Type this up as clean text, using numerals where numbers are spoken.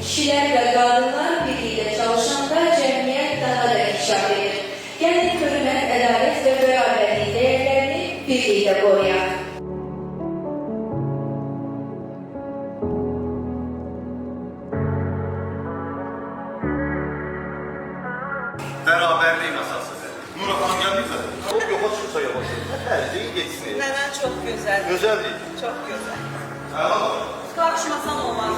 Kişiler ve kadınlar birliğiyle çalışanda cemiyet daha da inkişaf eder. Gelin hürmet, adalet ve beraberlik değerlerini birlikte koruyar. Beraberliğin asasıdır. Murat Hanım geldik mi? Çok yavaş çıksa yavaş. Her şeyi geçsin. Neden çok güzel. Güzel değil. Çok güzel. Tamam. Karışmasan olmaz.